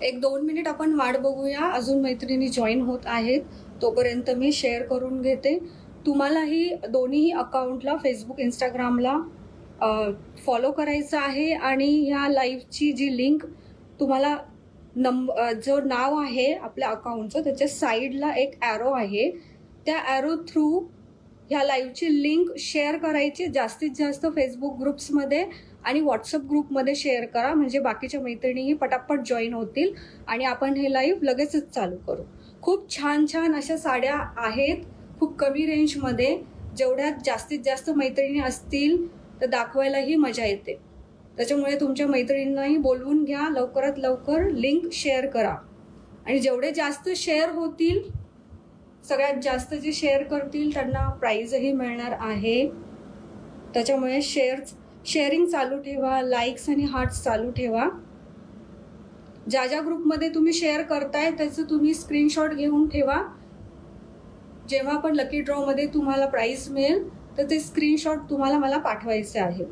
1-2 minute आपण वाट बघूया. अजून मैत्रिणी जॉईन होत आहेत. तोपर्यंत मी शेअर करून घेते. तुम्हालाही दोन्ही अकाउंटला फेसबुक, इंस्टाग्रामला फॉलो करायचं आहे आणि ह्या लाईव्हची जी लिंक तुम्हाला जो नाव आहे आपल्या अकाउंटचं त्याच्या साईडला एक ॲरो आहे. त्या ॲरो थ्रू ह्या लाईव्हची लिंक शेअर करायची. जास्तीत जास्त फेसबुक ग्रुप्समध्ये आणि व्हॉट्सअप ग्रुपमध्ये शेअर करा, म्हणजे बाकीच्या मैत्रिणीही पटापट जॉईन होतील आणि आपण हे लाईव्ह लगेचच चालू करू. खूप छान छान अशा साड्या आहेत, खूप कमी रेंजमध्ये. जेवढ्यात जास्तीत जास्त मैत्रिणी असतील तर दाखवायलाही मजा येते. त्याच्यामुळे तुमच्या मैत्रिणींनाही बोलवून घ्या. लवकरात लवकर लिंक शेअर करा आणि जेवढे जास्त शेअर होतील, सगळ्यात जास्त जे शेअर करतील त्यांना प्राईजही मिळणार आहे. त्याच्यामुळे शेअरिंग चालू ठेवा, लाईक्स आणि हार्ट्स चालू ठेवा. ज्या ज्या ग्रुपमध्ये तुम्ही शेअर करताय त्याचं तुम्ही स्क्रीनशॉट घेऊन ठेवा. जेव्हा पण लकी ड्रॉमध्ये तुम्हाला प्राईज मिळेल तर ते स्क्रीनशॉट तुम्हाला मला पाठवायचे आहेत.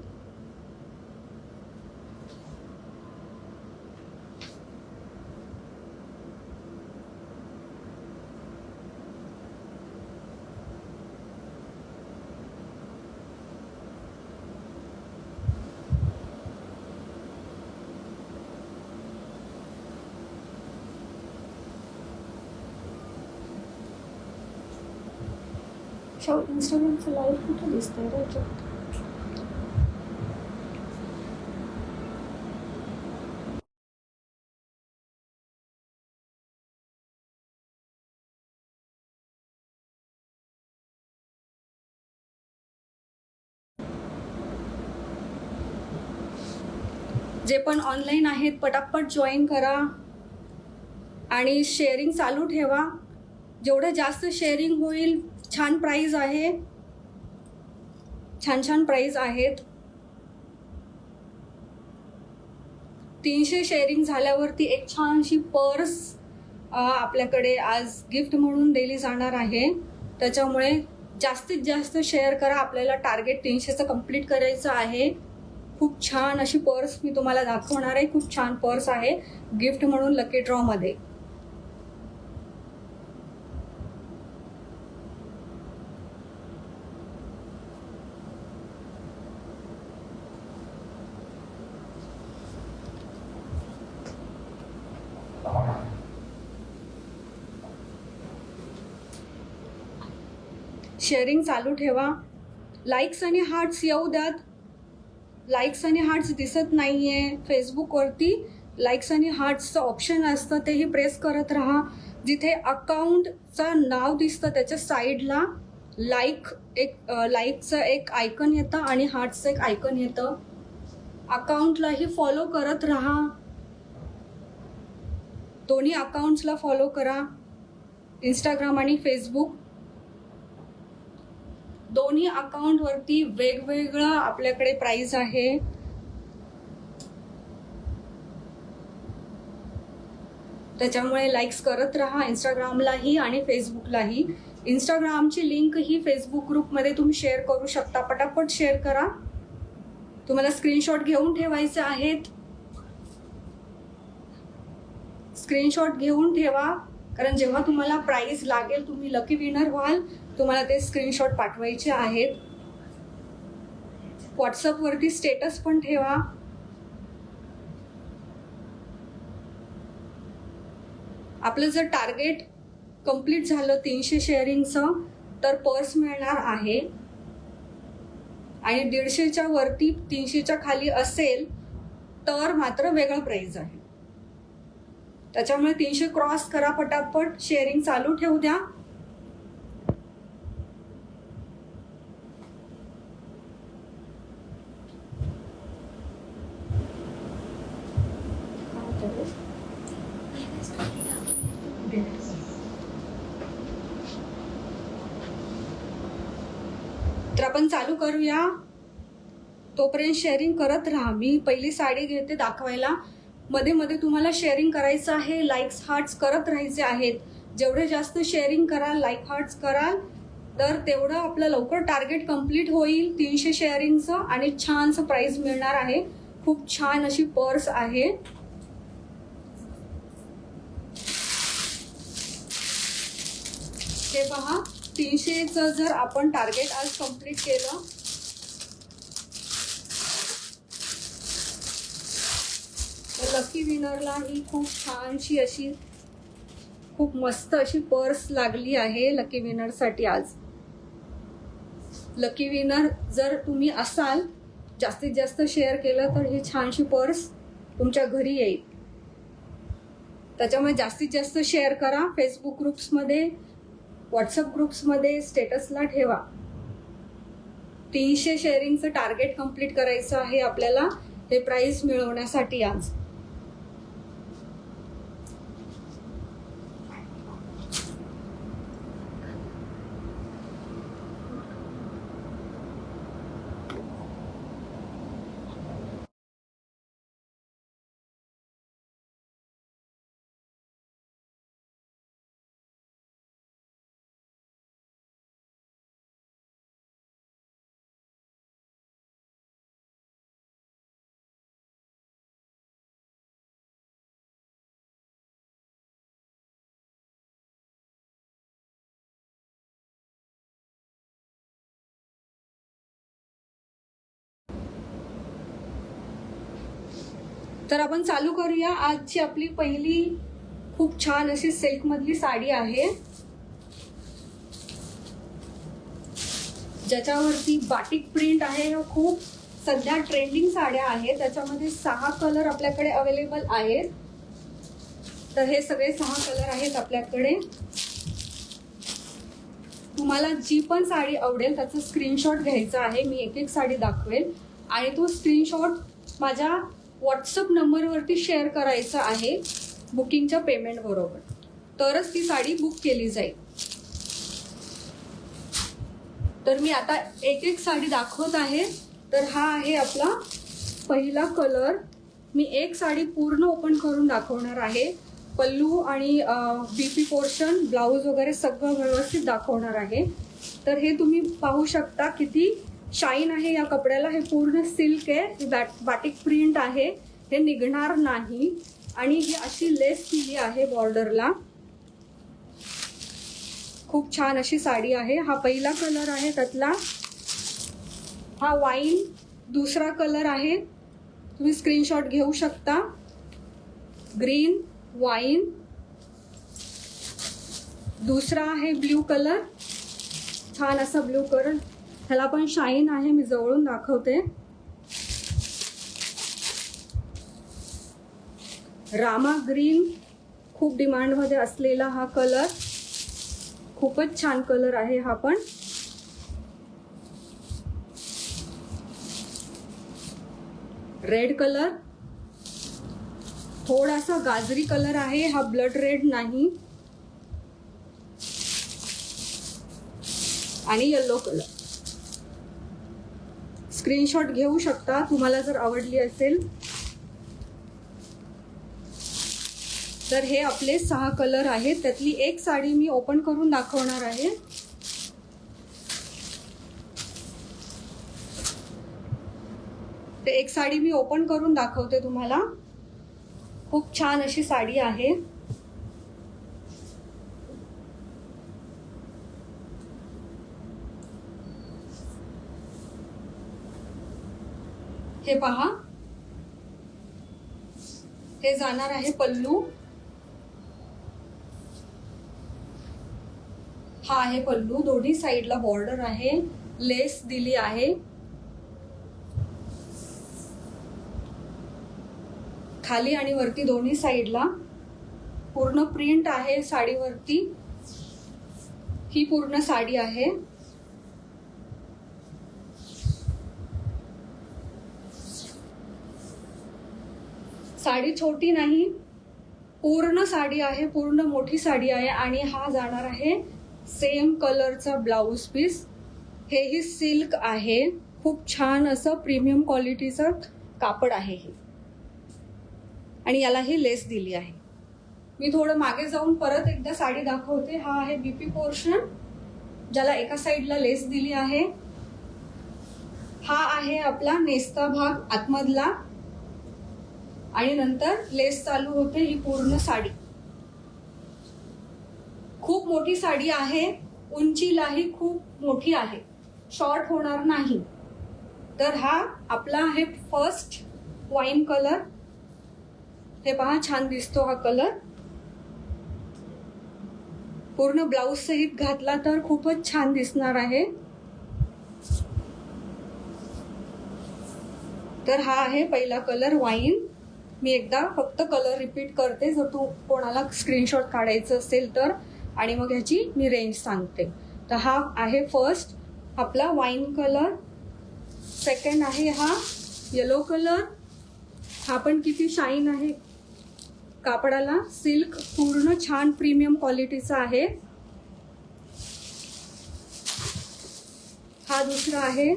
इंस्टाग्रामचं लाईव्ह कुठं दिसतंय रे याच्यात? जे पण ऑनलाईन आहेत पटापट जॉईन करा आणि शेअरिंग चालू ठेवा. जेवढं जास्त शेअरिंग होईल छान प्राईज आहे, छान छान प्राईज आहेत. 300 शेअरिंग झाल्यावरती एक छानशी पर्स आपल्याकडे आज गिफ्ट म्हणून दिली जाणार आहे. त्याच्यामुळे जास्तीत जास्त शेअर करा. आपल्याला टार्गेट 300चं कंप्लीट करायचं आहे. खूप छान अशी पर्स मी तुम्हाला दाखवणार आहे. खूप छान पर्स आहे गिफ्ट म्हणून लकी ड्रॉमध्ये. शेअरिंग चालू ठेवा. लाईक्स आणि हार्ट्स येऊ द्यात. लाईक्स आणि हार्ट्स दिसत नाहीये फेसबुकवरती. लाईक्स आणि हार्ट्सचं ऑप्शन असतं, तेही प्रेस करत राहा. जिथे अकाउंटचं नाव दिसतं त्याच्या साईडला लाईकचं एक आयकन येतं आणि हार्ट्सचं एक आयकन येतं. अकाउंटलाही फॉलो करत राहा. दोन्ही अकाउंट्सला फॉलो करा, इंस्टाग्राम आणि फेसबुक. दोन्ही अकाउंटवरती वेगवेगळं आपल्याकडे प्राइस आहे. त्याच्यामुळे लाईक्स करत राहा इंस्टाग्रामलाही आणि फेसबुकलाही. इंस्टाग्रामची लिंक ही फेसबुक ग्रुपमध्ये तुम्ही शेअर करू शकता. पटापट शेअर करा. तुम्हाला स्क्रीनशॉट घेऊन ठेवायचे आहेत. स्क्रीनशॉट घेऊन ठेवा, कारण जेव्हा तुम्हाला प्राइस लागेल तुम्ही लकी विनर व्हाल, तुम्हाला ते स्क्रीनशॉट पाठवायचे आहेत. व्हॉट्सअपवरती स्टेटस पण ठेवा. आपलं जर टार्गेट कंप्लीट झालं 300 शेअरिंगचं तर पर्स मिळणार आहे. आणि 150च्या वरती 300च्या खाली असेल तर मात्र वेगळं प्राइस आहे. त्याच्यामुळे 300 क्रॉस करा पटापट. शेअरिंग चालू ठेवू द्या. तर आपण चालू करूया. तोपर्यंत शेअरिंग करत राहा. मी पहिली साडी घेते दाखवायला. मध्ये मध्ये तुम्हाला शेअरिंग करायचं आहे. लाईक्स हार्ट्स करत राहायचे आहेत. जेवढे जास्त शेअरिंग कराल, लाईक हार्ट्स कराल, तर तेवढं आपलं लवकर टार्गेट कंप्लीट होईल 300 शेअरिंगचं आणि छानसं प्राइस मिळणार आहे. खूप छान अशी पर्स आहे. हे पहा, 300चं जर आपण टार्गेट आज कंप्लीट केलं तर लकी विनरला ही खूप छानशी अशी खूप मस्त अशी पर्स लागली आहे लकी विनरसाठी आज. लकी विनर जर तुम्ही असाल, जास्तीत जास्त शेअर केलं तर ही छानशी पर्स तुमच्या घरी येईल. त्याच्यामुळे जास्तीत जास्त शेअर करा. फेसबुक ग्रुप्समध्ये, व्हॉट्सअप ग्रुप्समध्ये स्टेटसला ठेवा. 300 शेअरिंगचं टार्गेट कंप्लीट करायचं आहे आपल्याला हे प्राइस मिळवण्यासाठी आज. तर आपण चालू करूया. आजची आपली पहिली खूप छान अशी सिल्क मधली साडी आहे, ज्याच्यावरती बाटिक प्रिंट आहे. खूप सध्या ट्रेंडिंग साड्या आहेत. त्याच्यामध्ये 6 कलर आपल्याकडे अवेलेबल आहेत. तर हे सगळे 6 कलर आहेत आपल्याकडे. तुम्हाला जी पण साडी आवडेल त्याचा स्क्रीनशॉट घ्यायचा आहे. मी एक एक साडी दाखवेल आणि तो स्क्रीनशॉट माझ्या व्हॉट्सअप नंबरवरती शेअर करायचा आहे बुकिंगच्या पेमेंट बरोबर, तरच ती साडी बुक केली जाईल. तर मी आता एक एक साडी दाखवत आहे. तर हा आहे आपला पहिला कलर. मी एक साडी पूर्ण ओपन करून दाखवणार आहे. पल्लू आणि बीपी पोर्शन, ब्लाऊज वगैरे सगळं व्यवस्थित दाखवणार आहे. तर हे तुम्ही पाहू शकता किती शाईन आहे या कपड्याला. हे पूर्ण सिल्क आहे, बाटिक प्रिंट आहे, हे निघणार नाही. आणि ही अशी लेस दिली आहे बॉर्डरला. खूप छान अशी साडी आहे. हा पहिला कलर आहे त्यातला. हा वाईन दुसरा कलर आहे, तुम्ही स्क्रीनशॉट घेऊ शकता. Green, wine. दुसरा आहे ब्ल्यू कलर, छान असा ब्ल्यू कलर. ह्याला पण शाईन आहे, मी जवळून दाखवते. रामा ग्रीन, खूप डिमांडमध्ये असलेला हा कलर. खूपच छान कलर आहे हा पण. रेड कलर, थोडासा गाजरी कलर आहे हा, ब्लड रेड नाही. आणि येलो कलर. स्क्रीनशॉट घेऊ शकता तुम्हाला जर आवडली असेल तर. हे आपले 6 कलर आहेत. त्यातली एक साडी मी ओपन करून दाखवणार आहे. ते एक साडी मी ओपन करून दाखवते तुम्हाला. खूप छान अशी साडी आहे. हे पहा, हे जाणार आहे पल्लू. हा आहे पल्लू. दोन्ही साईडला बॉर्डर आहे, लेस दिली आहे. खाली आणि वरती दोन्ही साईडला पूर्ण प्रिंट आहे साडीवरती. ही पूर्ण साडी आहे. साडी छोटी नाही, पूर्ण साडी आहे, पूर्ण मोठी साडी आहे. आणि हा जाणार आहे सेम कलरचा ब्लाउज पीस. हेही सिल्क आहे, खूप छान असं प्रीमियम क्वालिटीचं कापड आहे हे. आणि याला ही लेस दिली आहे. मी थोडं मागे जाऊन परत एकदा साडी दाखवते. हा आहे बीपी पोर्शन, ज्याला एका साईडला लेस दिली आहे. हा आहे आपला नेस्ता भाग आतमधला आणि नंतर लेस चालू होते. ही पूर्ण साडी खूप मोठी साडी आहे. उंचीलाही खूप मोठी आहे, शॉर्ट होणार नाही. तर हा आपला आहे फर्स्ट वाईन कलर. हे पहा छान दिसतो हा कलर. पूर्ण ब्लाउज सहित घातला तर खूपच छान दिसणार आहे. तर हा आहे पहिला कलर वाईन. मी एकदा फक्त कलर रिपीट करते जर तू कोणाला स्क्रीनशॉट काढायचं असेल तर, आणि मग ह्याची मी रेंज सांगते. तर हा आहे फर्स्ट आपला वाईन कलर. सेकंड आहे हा येलो कलर. हा पण किती शाईन आहे कापडाला. सिल्क पूर्ण छान प्रीमियम क्वालिटीचा आहे. हा दुसरा आहे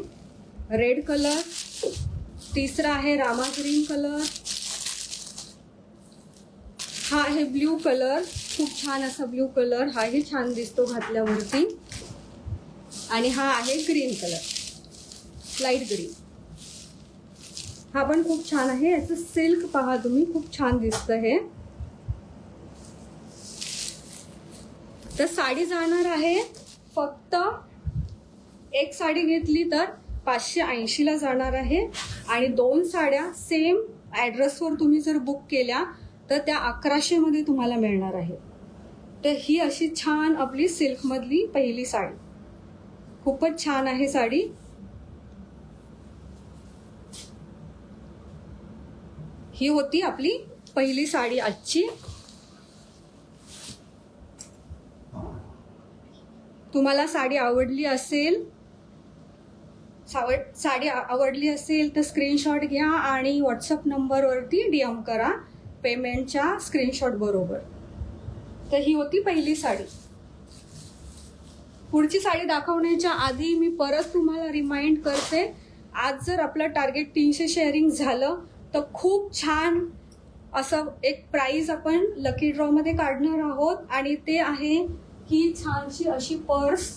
रेड कलर. तिसरा आहे रामा ग्रीन कलर. हा आहे ब्ल्यू कलर. खूप छान असा ब्ल्यू कलर. हाही छान दिसतो घातल्यावरती. आणि हा आहे ग्रीन कलर, लाईट ग्रीन. हा पण खूप छान आहे. याचं सिल्क पहा तुम्ही, खूप छान दिसतं हे. तर साडी जाणार आहे फक्त, एक साडी घेतली तर 580 ला जाणार आहे. आणि 2 साड्या सेम ॲड्रेसवर तुम्ही जर बुक केल्या तर त्या 1100 मध्ये तुम्हाला मिळणार आहे. तर ही अशी छान आपली सिल्क मधली पहिली साडी. खूपच छान आहे साडी. ही होती आपली पहिली साडी आजची. तुम्हाला साडी आवडली असेल तर स्क्रीनशॉट घ्या आणि व्हॉट्सअप नंबरवरती DM करा पेमेंटच्या स्क्रीनशॉट बरोबर. तर ही होती पहिली साडी. पुढची साडी दाखवण्याच्या आधी मी परत तुम्हाला रिमाइंड करते, आज जर आपलं टार्गेट 300 शेअरिंग झालं तर खूप छान असं एक प्राइज आपण लकी ड्रॉ मध्ये काढणार आहोत. आणि ते आहे ही छानशी अशी पर्स,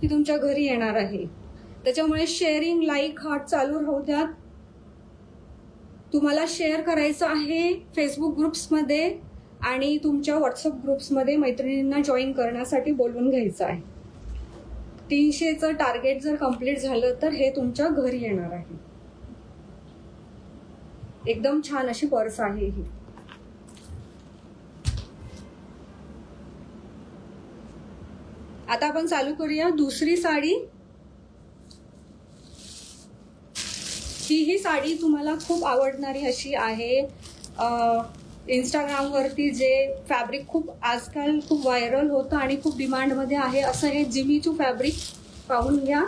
ती तुमच्या घरी येणार आहे. त्याच्यामुळे शेअरिंग, लाईक, हार्ट चालू राहू द्यात. तुम्हाला शेअर करायचं आहे फेसबुक ग्रुप्समध्ये आणि तुमच्या व्हॉट्सअप ग्रुप्समध्ये मैत्रिणींना जॉईन करण्यासाठी बोलवून घ्यायचं आहे. 300चं टार्गेट जर कंप्लीट झालं तर हे तुमच्या घरी येणार आहे. एकदम छान अशी पर्स आहे ही. आता आपण चालू करूया दुसरी साडी. ही साडी तुम्हाला खूप आवडणारी अशी आहे. इंस्टाग्रामवरती जे फॅब्रिक खूप आजकाल खूप व्हायरल होतं आणि खूप डिमांडमध्ये आहे असं हे जिमीचू फॅब्रिक पाहून घ्या.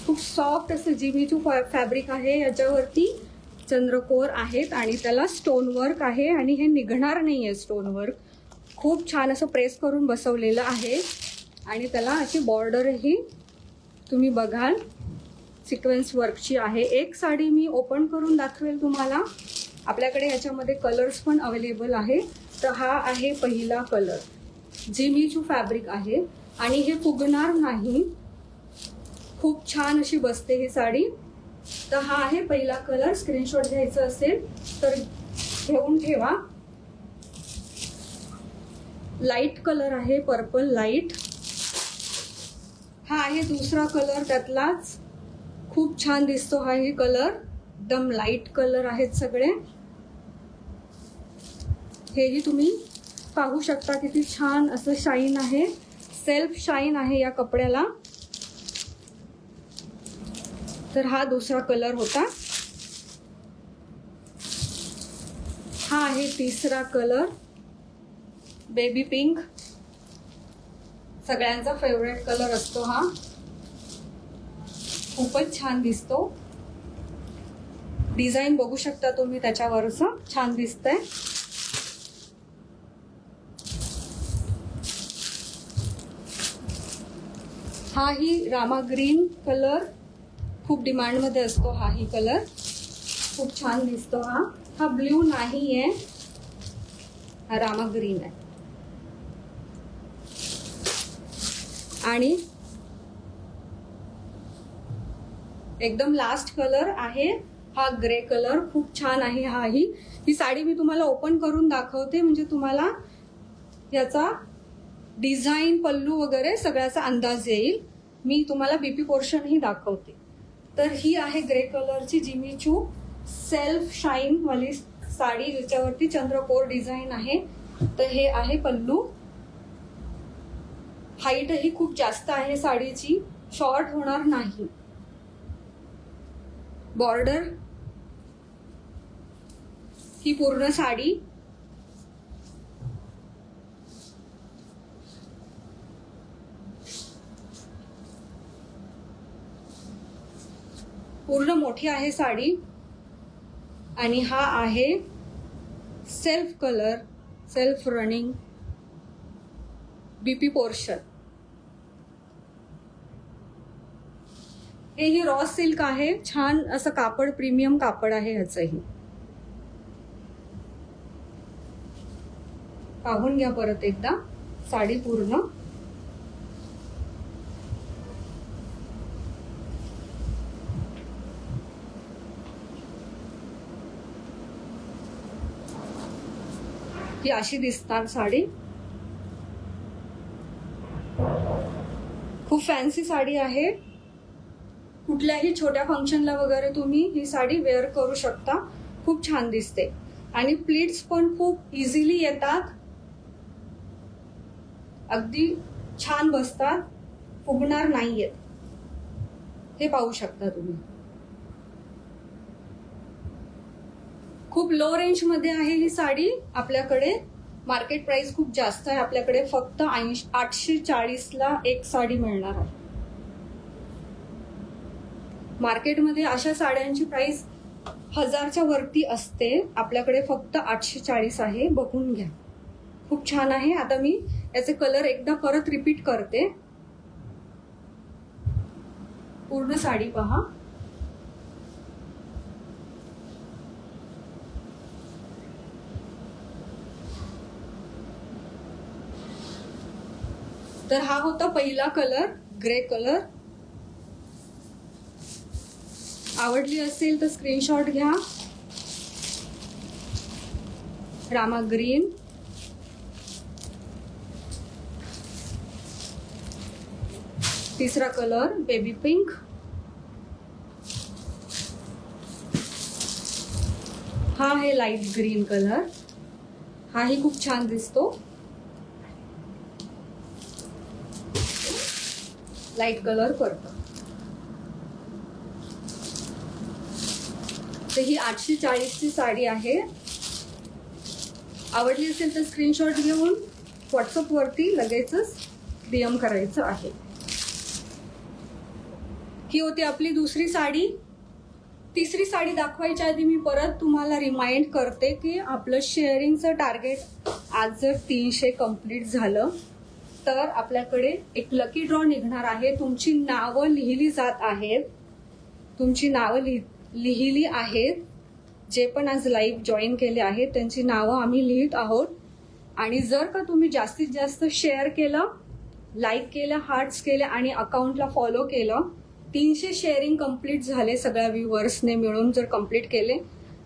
खूप सॉफ्ट असं जिमीचू फॅब्रिक आहे. याच्यावरती चंद्रकोर आहेत आणि त्याला स्टोन वर्क आहे आणि हे निघणार नाहीये स्टोन वर्क. खूप छान असं प्रेस करून बसवलेलं आहे आणि त्याला अशी बॉर्डरही तुम्ही बघाल सिक्वेन्स वर्कची आहे. एक साडी मी ओपन करून दाखवेल तुम्हाला. आपल्याकडे ह्याच्यामध्ये कलर्स पण अवेलेबल आहे. तर हा आहे पहिला कलर. जिमीचू फॅब्रिक आहे आणि हे फुगणार नाही. खूप छान अशी बसते ही साडी. तर हा आहे पहिला कलर. स्क्रीनशॉट घ्यायचा असेल तर घेऊन ठेवा. लाईट कलर आहे, पर्पल लाईट. हा आहे दुसरा कलर त्यातलाच. खूप छान दिसतो हा ही कलर. एकदम लाईट कलर आहेत सगळे. हेही तुम्ही पाहू शकता किती छान असं शाईन आहे. सेल्फ शाईन आहे या कपड्याला. तर हा दुसरा कलर होता. हा आहे तिसरा कलर, बेबी पिंक. सगळ्यांचा फेवरेट कलर असतो हा. खूपच छान दिसतो. डिझाईन बघू शकता तुम्ही त्याच्यावरचं, छान दिसतंय. हा ही रामा ग्रीन कलर खूप डिमांडमध्ये असतो. हा ही कलर खूप छान दिसतो. हा ब्ल्यू नाहीये, हा रामा ग्रीन आहे. आणि एकदम लास्ट कलर आहे हा ग्रे कलर. खूप छान आहे. ही साडी मी तुम्हाला ओपन करून दाखवते म्हणजे तुम्हाला याचा डिझाईन, पल्लू वगैरे सगळ्याचा अंदाज येईल. मी तुम्हाला बीपी पोर्शन ही दाखवते. तर ही आहे ग्रे कलरची जिमीचू सेल्फ शाईन वाली साडी, ज्याच्यावरती चंद्रकोर डिझाईन आहे. तर हे आहे पल्लू. हाईट ही खूप जास्त आहे साडीची, शॉर्ट होणार नाही. बॉर्डर ही पूर्ण साडी. पूर्ण मोठी आहे साडी. आणि हा आहे self colour, self running BP portion. हे ही रॉ सिल्क आहे. छान असं कापड, प्रीमियम कापड आहे ह्याचंही. पाहून घ्या परत एकदा साडी पूर्ण. ही अशी दिसणार साडी. खूप फॅन्सी साडी आहे. कुठल्याही छोट्या फंक्शनला वगैरे तुम्ही ही साडी वेअर करू शकता. खूप छान दिसते. आणि प्लीट्स पण खूप इझिली येतात, अगदी छान बसतात, फुगणार नाहीयेत. हे पाहू शकता तुम्ही. खूप लो रेंज मध्ये आहे ही साडी. आपल्याकडे मार्केट प्राइस खूप जास्त आहे. आपल्याकडे फक्त 840 ला एक साडी मिळणार आहे. मार्केटमध्ये अशा साड्यांची प्राइस 1000च्या वरती असते. आपल्याकडे फक्त 840 आहे. बघून घ्या, खूप छान आहे. आता मी याचे कलर एकदा परत रिपीट करते. पूर्ण साडी पहा. तर हा होता पहिला कलर, ग्रे कलर. आवडली असेल तर स्क्रीनशॉट घ्या. रामा ग्रीन, तिसरा कलर बेबी पिंक, हा आहे लाईट ग्रीन कलर. हाही खूप छान दिसतो. लाईट कलर करतो. तर ही 840 ची साडी आहे. आवडली असेल तर स्क्रीनशॉट घेऊन व्हॉट्सअप वरती लगेचच डीएम करायचं आहे. ही होती आपली दुसरी साडी. तिसरी साडी दाखवायच्या आधी मी परत तुम्हाला रिमाइंड करते की आपलं शेअरिंगचं टार्गेट आज जर 300 कंप्लीट झालं तर आपल्याकडे एक लकी ड्रॉ निघणार आहे. तुमची नावं लिहिली जात आहेत. तुमची नावं लिहिली आहेत. जे पण आज लाईव्ह जॉईन केले आहेत त्यांची नावं आम्ही लिहित आहोत. आणि जर का तुम्ही जास्तीत जास्त शेअर केलं, लाईक केलं, हार्ट्स केले आणि अकाउंटला फॉलो केलं, 300 शेअरिंग कंप्लीट झाले सगळ्या व्ह्युअर्सने मिळून जर कंप्लीट केले,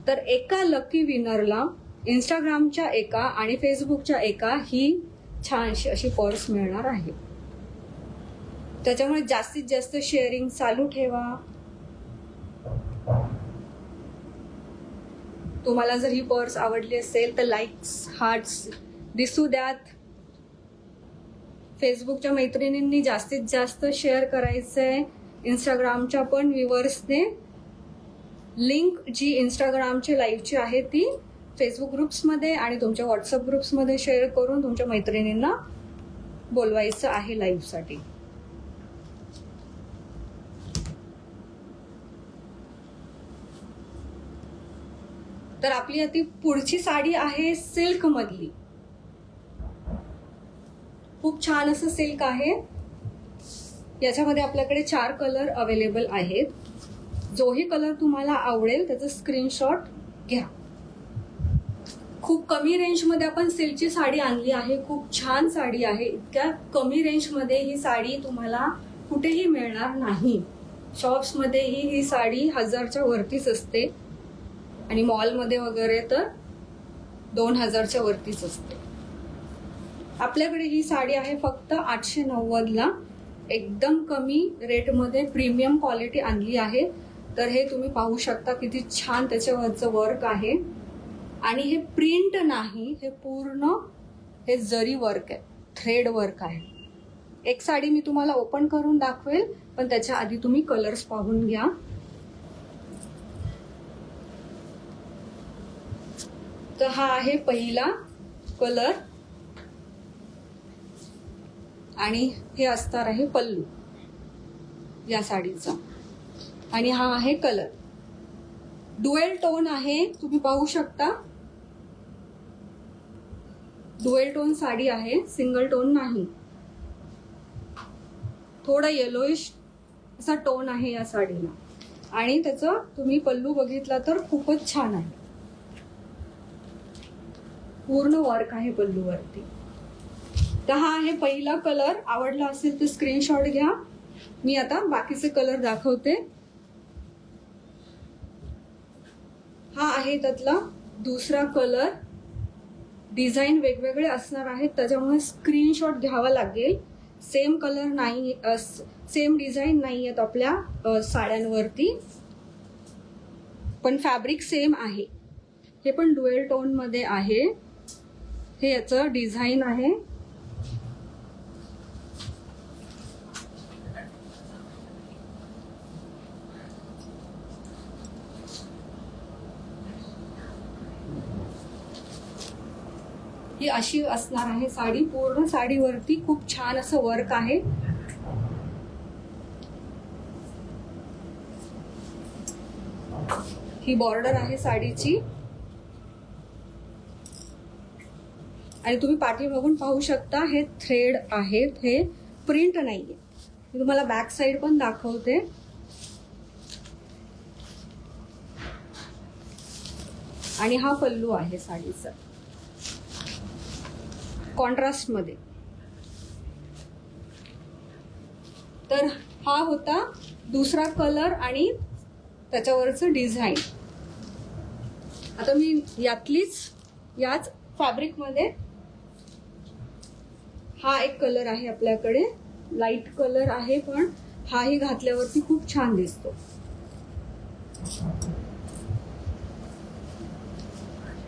तर एका लकी विनरला इंस्टाग्रामच्या एका आणि फेसबुकच्या एका ही छानशी अशी पर्स मिळणार आहे. त्याच्यामुळे जास्तीत जास्त शेअरिंग चालू ठेवा. तुम्हाला जर ही पर्स आवडली असेल तर लाईक्स, हार्ट्स दिसू द्यात. फेसबुकच्या मैत्रिणींनी जास्तीत जास्त शेअर करायचंय. इंस्टाग्रामच्या पण व्ह्युअर्सने लिंक जी इंस्टाग्रामची लाईव्हची आहे ती फेसबुक ग्रुप्समध्ये आणि तुमच्या व्हॉट्सअप ग्रुप्समध्ये शेअर करून तुमच्या मैत्रिणींना बोलवायचं आहे लाईव्हसाठी. तर आपली आता पुढची साडी आहे सिल्क मधली. खूप छान असं सिल्क आहे. याच्यामध्ये आपल्याकडे 4 कलर अवेलेबल आहेत. जोही कलर तुम्हाला आवडेल त्याचा स्क्रीनशॉट घ्या. खूप कमी रेंजमध्ये आपण सिल्कची साडी आणली आहे. खूप छान साडी आहे. इतक्या कमी रेंजमध्ये ही साडी तुम्हाला कुठेही मिळणार नाही. शॉप्समध्येही ही साडी 1000च्या वरतीच असते आणि मॉलमध्ये वगैरे तर 2000च्या वरतीच असते. आपल्याकडे ही साडी आहे फक्त 890ला, एकदम कमी रेटमध्ये प्रीमियम क्वालिटी आणली आहे. तर हे तुम्ही पाहू शकता किती छान त्याच्यावरचं वर्क आहे. आणि हे प्रिंट नाही, हे पूर्ण हे जरी वर्क आहे, थ्रेड वर्क आहे. एक साडी मी तुम्हाला ओपन करून दाखवेल, पण त्याच्या आधी तुम्ही कलर्स पाहून घ्या. तर हा आहे पहिला कलर आणि हे असणार आहे पल्लू या साडीचा. आणि हा आहे कलर, डुएल टोन आहे, तुम्ही पाहू शकता. डुएल टोन साडी आहे, सिंगल टोन नाही. थोडा येलोइश असा टोन आहे या साडीला. आणि त्याचं तुम्ही पल्लू बघितला तर खूपच छान आहे, पूर्ण वर्क आहे पल्लूवरती. तर हा आहे पहिला कलर. आवडला असेल तर स्क्रीनशॉट घ्या. मी आता बाकीचे कलर दाखवते. हा आहे त्यातला दुसरा कलर. डिझाईन वेगवेगळे असणार आहेत, त्याच्यामुळे स्क्रीनशॉट घ्यावा लागेल. सेम कलर नाही, सेम डिझाईन नाही आहेत आपल्या साड्यांवरती, पण फॅब्रिक सेम आहे. हे पण डुएल टोन मध्ये आहे. हे याचं डिझाईन आहे. ही अशी असणार आहे साडी. पूर्ण साडीवरती खूप छान असं वर्क आहे. ही बॉर्डर आहे साडीची. आणि तुम्ही पाठीमागून पाहू शकता हे थ्रेड आहेत, हे प्रिंट नाहीये. मी तुम्हाला बॅक साइड पण दाखवते. आणि हा पल्लू आहे साडीचा कॉन्ट्रास्ट मध्ये. तर हा होता दुसरा कलर आणि त्याच्यावरचं डिझाईन. आता मी याच फॅब्रिक मध्ये हा एक कलर आहे आपल्याकडे, लाईट कलर आहे, पण हाही घातल्यावरती खूप छान दिसतो.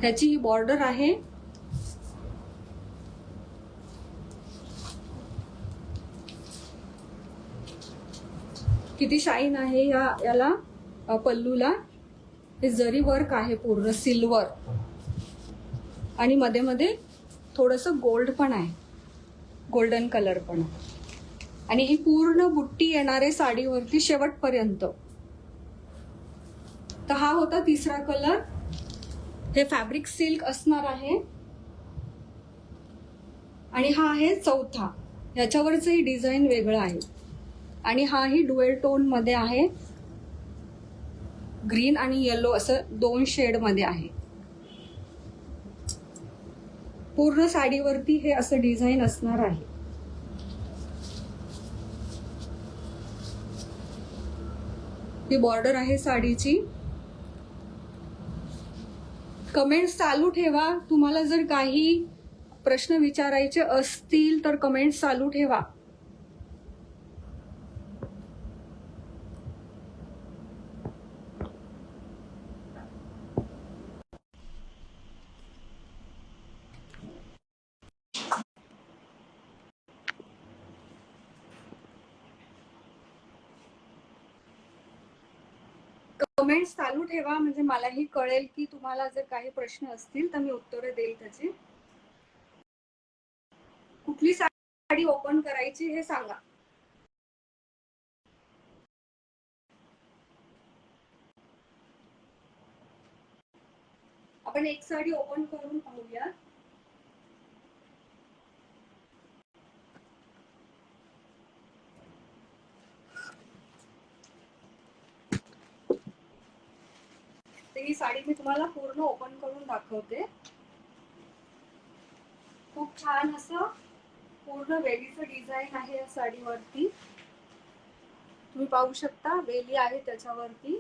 ह्याची ही बॉर्डर आहे. किती शाईन आहे याला पल्लूला. हे जरी वर्क आहे पूर्ण सिल्वर, आणि मध्ये मध्ये थोडस गोल्ड पण आहे, गोल्डन कलर पण. आणि ही पूर्ण बुट्टी येणार आहे साडीवरती शेवटपर्यंत. तर हा होता तिसरा कलर. हे फॅब्रिक सिल्क असणार आहे. आणि हा आहे चौथा. ह्याच्यावरचंही डिझाईन वेगळं आहे. आणि हाही डुएल टोन मध्ये आहे, ग्रीन आणि येलो असं 2 शेड मध्ये आहे. पूर्ण साडीवरती हे असं डिझाईन असणार आहे. ही बॉर्डर आहे साडीची. कमेंट्स चालू ठेवा. तुम्हाला जर काही प्रश्न विचारायचे असतील तर कमेंट्स चालू ठेवा. कमेंट्स चालू ठेवा, म्हणजे मलाही कळेल की तुम्हाला जर काही प्रश्न असतील तर मी उत्तरे देईल त्याची. कुठली साडी ओपन करायची हे सांगा. आपण एक साडी ओपन करून पाहूया. ही साडी मी तुम्हाला पूर्ण ओपन करून दाखवते. खूप छान असं पूर्ण वेलीचं डिझाईन आहे या साडीवरती. तुम्ही पाहू शकता वेली आहे त्याच्यावरती.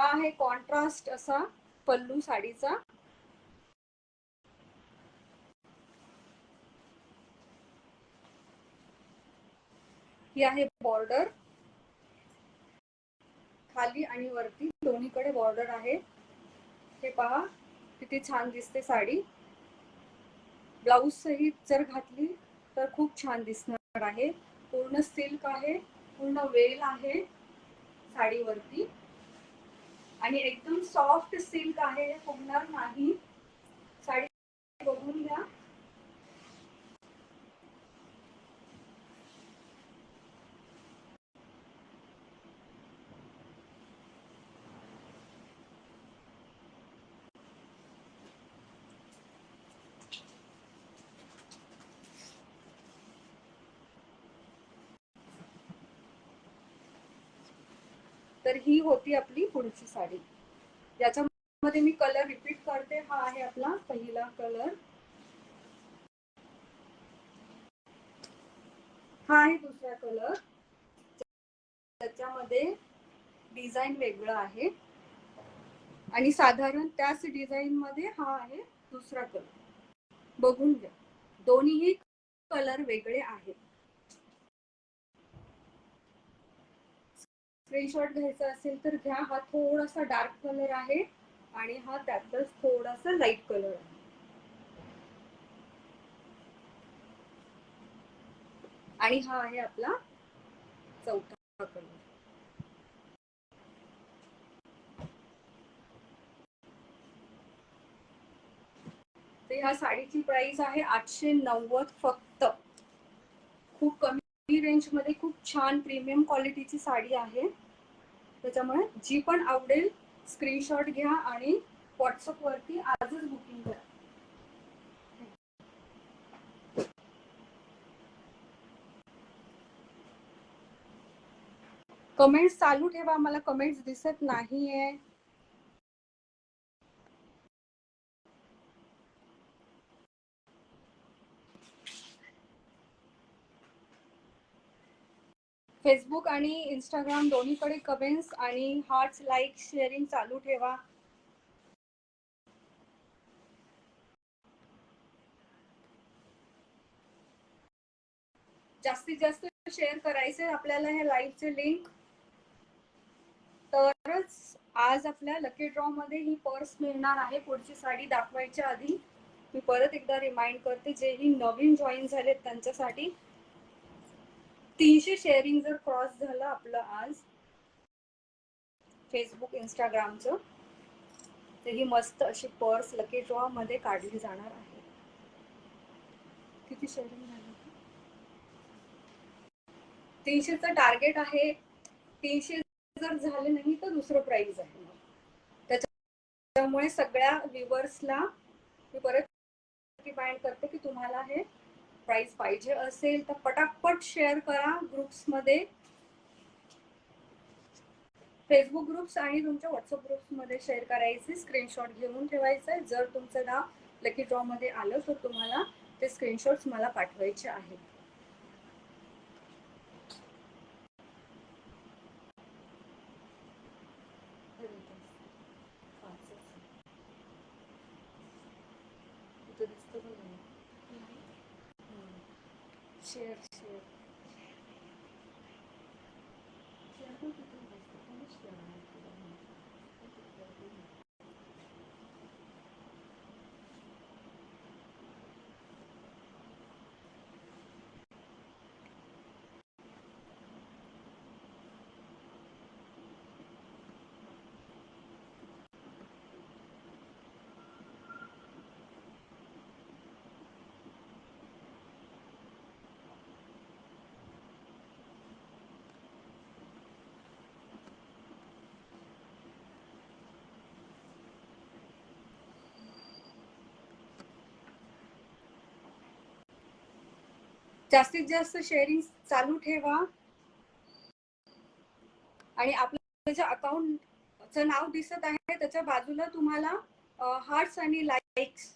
हा आहे कॉन्ट्रास्ट असा पल्लू साडीचा. ही आहे बॉर्डर, खाली आणि वरती दोन्हीकडे बॉर्डर आहे. हे पहा किती छान दिसते साडी. ब्लाउज सहित जर घातली तर खूप छान दिसणार आहे. पूर्ण सिल्क आहे, पूर्ण वेल आहे साडीवरती आणि एकदम सॉफ्ट सिल्क आहे, हे फुगणार नाही. साडी बघून घ्या. तर ही होती आपली पुढची साडी. याच्यामध्ये मी कलर रिपीट करते. हा आहे आपला पहिला कलर, हा आहे दुसरा कलर. त्याच्यामध्ये डिझाईन वेगळं आहे आणि साधारण त्याच डिझाईन मध्ये हा आहे दुसरा कलर. बघून घ्या, दोन्हीही कलर वेगळे आहेत. स्क्रीनशॉट घ्यायचा असेल तर घ्या. हा थोडासा डार्क कलर आहे आणि हा त्यातच थोडासा लाईट कलर आहे. आणि हा आहे आपला चौथा कलर. तर ह्या साडीची प्राइस आहे 890 फक्त. खूप कमी रेंज मध्ये खूप छान प्रीमियम क्वालिटीची साडी आहे. त्याच्यामुळे जी पण आवडेल स्क्रीनशॉट घ्या आणि व्हॉट्सअप वरती आजच बुकिंग करा. कमेंट्स चालू ठेवा, मला कमेंट्स दिसत नाहीये. फेसबुक आणि इंस्टाग्राम दोन्हीकडे कमेंट्स आणि हार्ट्स, लाईक, शेअरिंग चालू ठेवा. जास्तीत जास्त शेअर करायचे आपल्याला हे लाईव्हचे लिंक, तरच आज आपल्या लकी ड्रॉ मध्ये ही पर्स मिळणार आहे. पुढची साडी दाखवायच्या आधी मी परत एकदा रिमाइंड करते, जेही नवीन जॉईन झालेत त्यांच्यासाठी 300 शेअरिंग जर क्रॉस झालं आपलं आज फेसबुक इंस्टाग्रामचं, तर ही मस्त अशी पर्स लकी ड्रॉ मध्ये काढली जाणार आहे. किती शेअरिंग झालं? 300चं टार्गेट आहे. 300 जर झाले नाही तर दुसरं प्राइज आहे. त्याच्यामुळे सगळ्या व्ह्युअर्सला मी परत रिमाइंड करते की तुम्हाला हे प्राइस पाहिजे असेल तर पटापट शेअर करा ग्रुप्समध्ये, फेसबुक ग्रुप्स आणि तुमच्या व्हॉट्सअप ग्रुप्समध्ये शेअर करायचे. स्क्रीनशॉट घेऊन ठेवायचं. जर तुमचं नाव लकी ड्रॉ मध्ये आलं तर तुम्हाला ते स्क्रीनशॉट्स मला पाठवायचे आहेत. शेअर शेअर जास्तीत जास्त शेअरिंग चालू ठेवा आणि आपलं जे अकाउंटचं नाव दिसत आहे त्याच्या बाजूला तुम्हाला हार्ट्स आणि लाईक्स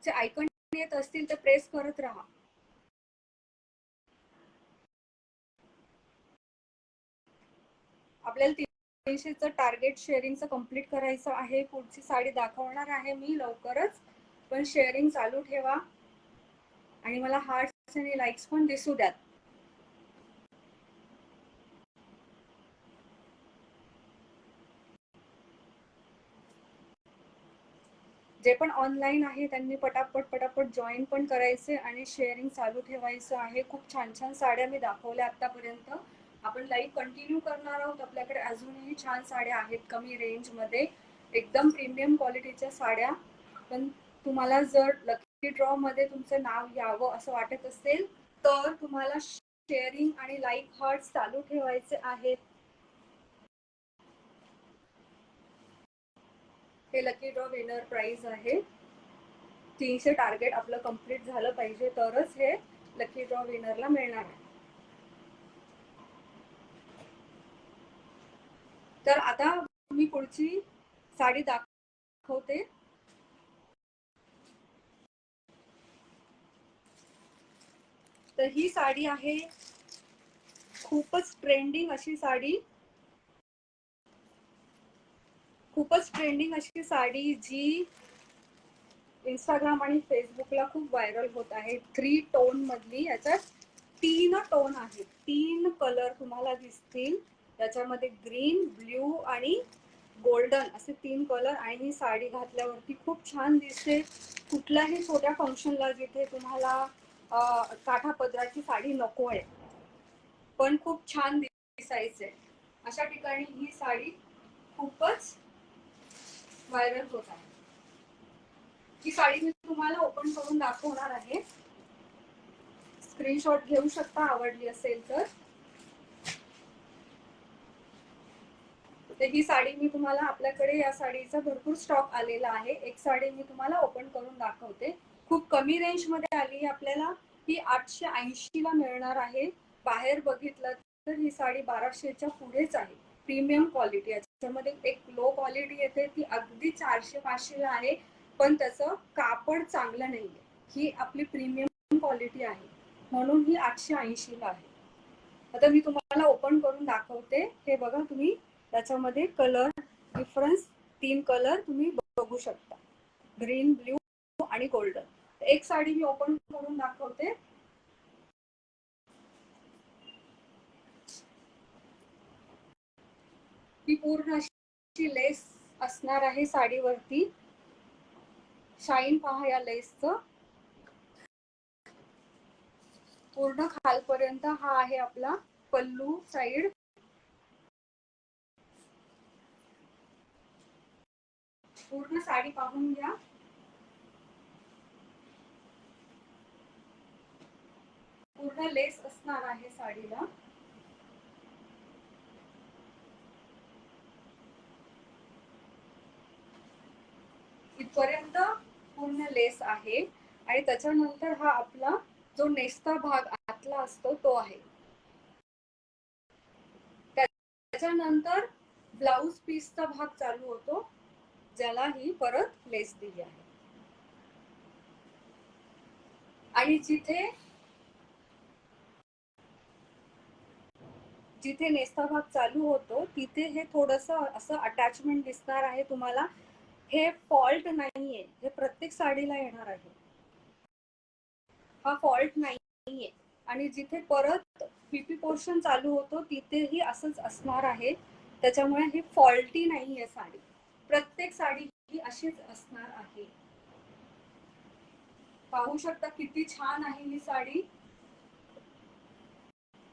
चे आयकॉन येत असतील तर प्रेस करत राहा. आपल्याला 300चं टार्गेट शेअरिंगचं कंप्लीट करायचं आहे. पुढची साडी दाखवणार आहे मी लवकरच, पण शेअरिंग चालू ठेवा आणि मला हार्ट्स आणि लाईक्स पण दिसू द्यात. जे पण ऑनलाईन आहे त्यांनी पटापट जॉईन पण करायचे आणि शेअरिंग चालू ठेवायचं आहे. खूप छान छान साड्या मी दाखवल्या आतापर्यंत. आपण लाईव्ह कंटिन्यू करणार आहोत. आपल्याकडे अजूनही छान साड्या आहेत कमी रेंजमध्ये, एकदम प्रीमियम क्वालिटीच्या साड्या. पण तुम्हाला जर लकी ड्रॉ मध्ये तुमचं नाव यावं असं वाटत असेल तर तुम्हाला शेअरिंग आणि लाईक हार्ट चालू ठेवायचे आहेत. हे लकी ड्रॉ विनर प्राइज आहे. 300 टार्गेट आपलं कंप्लीट झालं पाहिजे तरच हे लकी ड्रॉ विनरला मिळणार आहे. तर आता मी पुढची साडी दाखवते. तर ही साडी आहे खूपच ट्रेंडिंग अशी साडी, खूपच ट्रेंडिंग अशी साडी जी इंस्टाग्राम आणि फेसबुकला खूप व्हायरल होत आहे. 3 टोन मधली, याच्यात 3 टोन आहेत, 3 कलर तुम्हाला दिसतील. त्याच्यामध्ये ग्रीन, ब्ल्यू आणि गोल्डन असे 3 कलर. आणि ही साडी घातल्यावरती खूप छान दिसते. कुठल्याही छोट्या फंक्शनला जिथे तुम्हाला काठा पदराची साडी नको आहे पण खूप छान दिसायचे अशा ठिकाणी ही साडी खूपच व्हायरल होत आहे. ही साडी मी तुम्हाला ओपन करून दाखवणार आहे. स्क्रीनशॉट घेऊ शकता आवडली असेल तर. ही साडी मी तुम्हाला, आपल्याकडे या साडीचा भरपूर स्टॉक आलेला आहे. एक साडी मी तुम्हाला ओपन करून दाखवते. खूप कमी रेंज मध्ये आली आपल्याला. ही 880 ला मिळणार आहे. बाहेर बघितलं तर ही साडी 1200च्या पुढेच आहे. Premium quality. याच्यामध्ये एक लो क्वालिटी येते ती अगदी 400-500 ला आहे, पण त्याचं कापड चांगलं नाहीये. ही आपली प्रीमियम क्वालिटी आहे म्हणून ही 880 ला आहे. आता मी तुम्हाला ओपन करून दाखवते. हे बघा तुम्ही, त्याच्यामध्ये कलर डिफरन्स 3 कलर तुम्ही बघू शकता, ग्रीन, ब्ल्यू आणि गोल्डन. एक साडी मी ओपन करून दाखवते. ही पूर्ण अशी लेस असणार आहे साडीवरती. शाईन पहा या लेसचं. पूर्ण खालपर्यंत हा आहे आपला पल्लू साइड. पूर्ण साडी पाहून घ्या. पूर्ण लेस असणार आहे साडीला. इथपर्यंत पूर्ण लेस आहे आणि त्याच्यानंतर हा आपला जो नेसता भाग आतला असतो तो आहे. त्याच्यानंतर ब्लाउज पीसचा भाग चालू होतो, ज्याला ही परत लेस दिली आहे. आणि जिथे जिथे नेसता भाग चालू होतो तिथे हे थोडस असं अटॅचमेंट दिसणार आहे तुम्हाला. हे फॉल्ट नाहीये, हे प्रत्येक साडीला येणार आहे. हा फॉल्ट नाहीये. आणि जिथे परत पीपी पोर्शन चालू होतो तिथेही असंच असणार आहे. त्याच्यामुळे ही फॉल्टी नाहीये साडी. प्रत्येक साडी ही अशीच असणार आहे. पाहू शकता किती छान आहे ही साडी.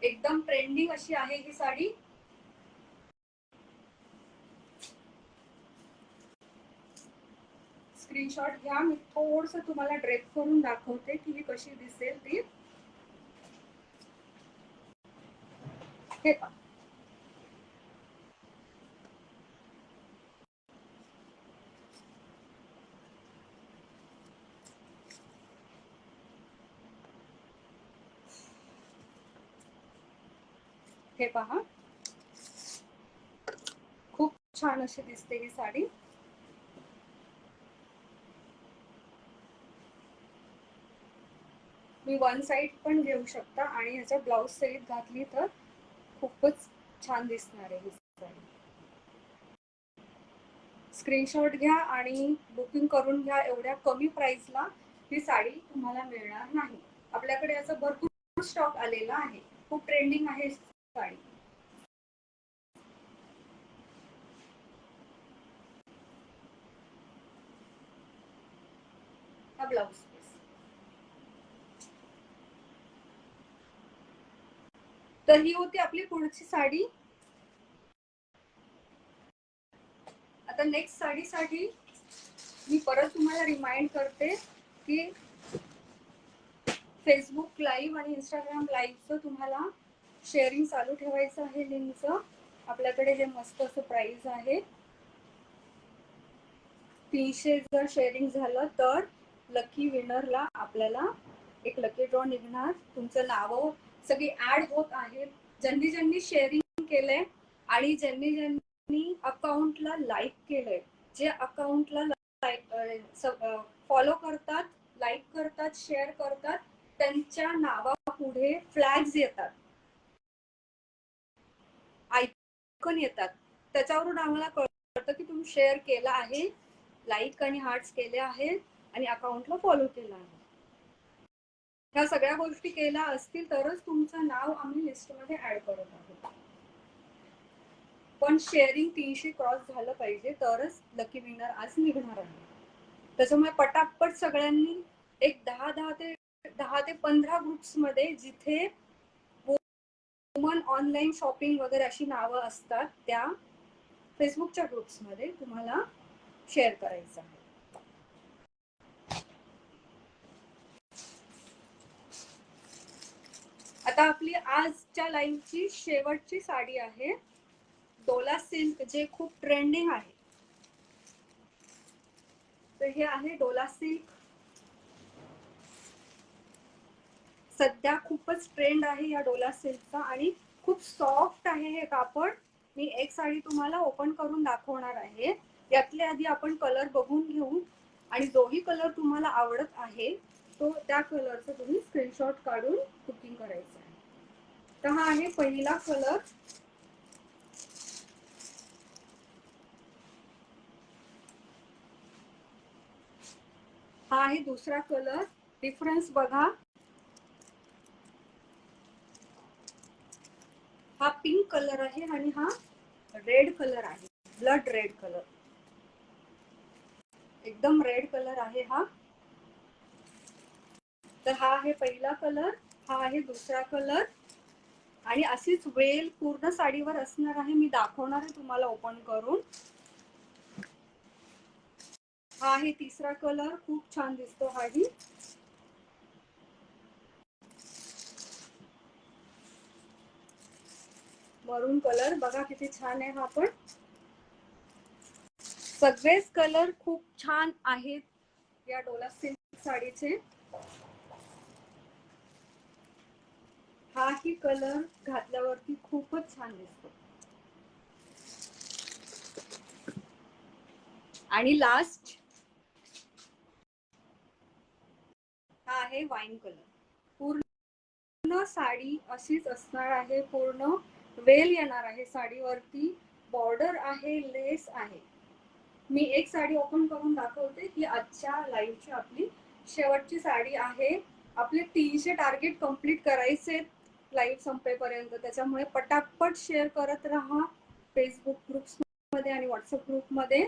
एकदम ट्रेंडिंग अशी आहे ही साडी. स्क्रीनशॉट घ्या. मी थोडस तुम्हाला ड्रेप करून दाखवते की ही कशी दिसेल ती. हे पहा. हे पहा, खूप छान अशी दिसते ही साडी. मी वन साइड पण घेऊ शकता आणि ह्याच्या ब्लाउज सहित घातली तर खूपच छान दिसणार आहे ही साडी. स्क्रीनशॉट घ्या आणि बुकिंग करून घ्या. एवढ्या कमी प्राइसला ही साडी तुम्हाला मिळणार नाही. आपल्याकडे याचा भरपूर स्टॉक आलेला आहे. खूप ट्रेंडिंग आहे साडी. हा ब्लाउज पीस. तर ही होती आपली पुढची साडी. आता नेक्स्ट साडीसाठी मी परत तुम्हाला रिमाइंड करते की फेसबुक लाईव्ह आणि इंस्टाग्राम लाईव्हचं तुम्हाला शेअरिंग चालू ठेवायचं आहे लिंकचं. आपल्याकडे हे मस्त असं प्राइस आहे. 300 जर शेअरिंग झालं तर लकी विनरला आपल्याला एक लकी ड्रॉ निघणार. तुमचं नाव सगळी ऍड होत आहेत. ज्यांनी ज्यांनी शेअरिंग केलंय आणि ज्यांनी ज्यांनी अकाउंटला लाईक केलंय, जे अकाउंटला फॉलो करतात, लाईक करतात, शेअर करतात, त्यांच्या नावापुढे फ्लॅग्स येतात, आयकॉन येतात. त्याच्यावरून आम्हाला कळतं की तुम्ही शेअर केला आहे, लाईक आणि हार्ट्स केले आहेत आणि अकाउंटला फॉलो केला आहे. ह्या सगळ्या गोष्टी केल्या असतील तरच तुमचं नाव आम्ही लिस्टमध्ये ऍड करत आहोत. पण शेअरिंग 300 क्रॉस झालं पाहिजे तरच लकी विनर आज निघणार आहे. त्याच्यामुळे पटापट सगळ्यांनी एक 10 ते 15 ग्रुप्स मध्ये जिथे वुमन ऑनलाईन शॉपिंग वगैरे अशी नावं असतात त्या फेसबुकच्या ग्रुप्स मध्ये तुम्हाला शेअर करायचं आहे. आता आपली आजच्या लाईव्हची शेवटची साडी आहे डोला सिल्क, जे खूप ट्रेंडिंग आहे. तर हे आहे डोला सिल्क. सध्या खूपच ट्रेंड आहे या डोला सिल्कचा आणि खूप सॉफ्ट आहे हे कापड. मी एक साडी तुम्हाला ओपन करून दाखवणार आहे. यातले आधी आपण कलर बघून घेऊ आणि जोही कलर तुम्हाला आवडत आहे तो त्या कलरचा तुम्ही स्क्रीनशॉट काढून बुकिंग करायचं आहे. तर हा आहे पहिला कलर. हा आहे दुसरा कलर. डिफरन्स बघा. हा पिंक कलर आहे आणि हा रेड कलर आहे, ब्लड रेड कलर. एकदम रेड कलर आहे हा. तर हा आहे पहिला कलर, हा आहे दुसरा कलर आणि अशीच वेल पूर्ण साडीवर असणार आहे. मी दाखवणार आहे तुम्हाला ओपन करून. हा आहे तिसरा कलर. खूप छान दिसतो हाही. मरून कलर बघा किती छान आहे हा पण. सगळेच कलर खूप छान आहेत या डोला सिल्क साडीचे. हाही कलर घातल्यावरती खूपच छान दिसतो. आणि लास्ट हा आहे वाईन कलर. पूर्ण साडी अशीच असणार आहे. पूर्ण वेल येणार आहे साडीवरती. बॉर्डर आहे, लेस आहे. मी एक साडी ओपन करून दाखवते की आजच्या लाईव्हची आपली शेवटची साडी आहे. आपले 300 टार्गेट कंप्लीट करायचे लाईव्ह संपेपर्यंत. त्याच्यामुळे पटापट शेअर करत राहा फेसबुक ग्रुप्स मध्ये आणि व्हॉट्सअप ग्रुप मध्ये.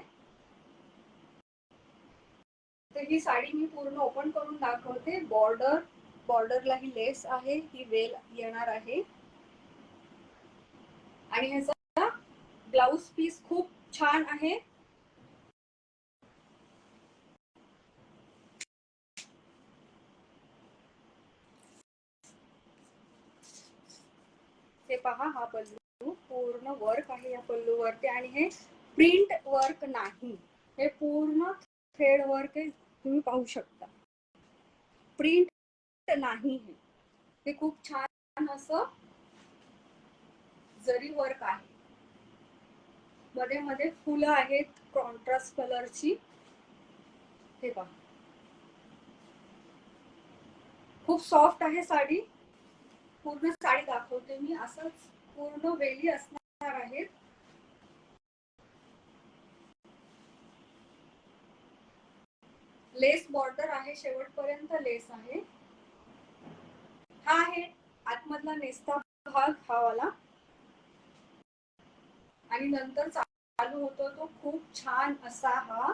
तर ही साडी मी पूर्ण ओपन करून दाखवते. बॉर्डरला ही लेस आहे, ही वेल येणार आहे आणि ह्याचा ब्लाउज पीस खूप छान आहे. हे पहा, हा पल्लू पूर्ण वर्क आहे या पल्लूवरती आणि हे प्रिंट वर्क नाही, हे पूर्ण थ्रेड वर्क आहे. तुम्ही पाहू शकता प्रिंट नाही. हे खूप छान असं जरी वर्क आहे. मध्ये मध्ये फुलं आहेत कॉन्ट्रास्ट कलरची. हे पहा, खूप सॉफ्ट आहे साडी. पूर्ण साडी दाखवते मी. असंच पूर्ण वेली असणार आहेत. लेस बॉर्डर आहे, शेवटपर्यंत लेस आहे. हा आहे आतमधला नेसता भाग हा वाला, आणि नंतर चालू होतो तो खूप छान असा हा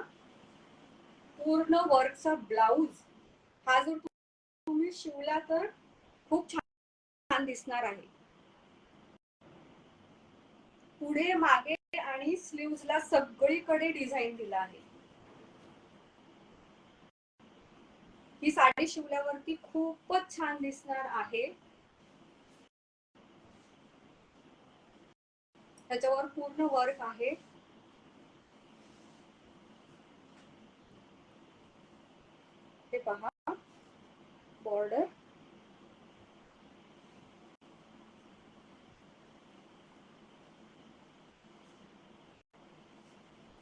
पूर्ण वर्कचा ब्लाउज. हा जर तुम्ही शिवला तर खूप छान दिसणार आहे. पुढे मागे आणि स्लीव्हजला सगळीकडे डिझाईन दिला आहे. ही साडी शिवल्यावरती खूपच छान दिसणार आहे. त्याच्यावर पूर्ण वर्क आहे. हे पहा बॉर्डर.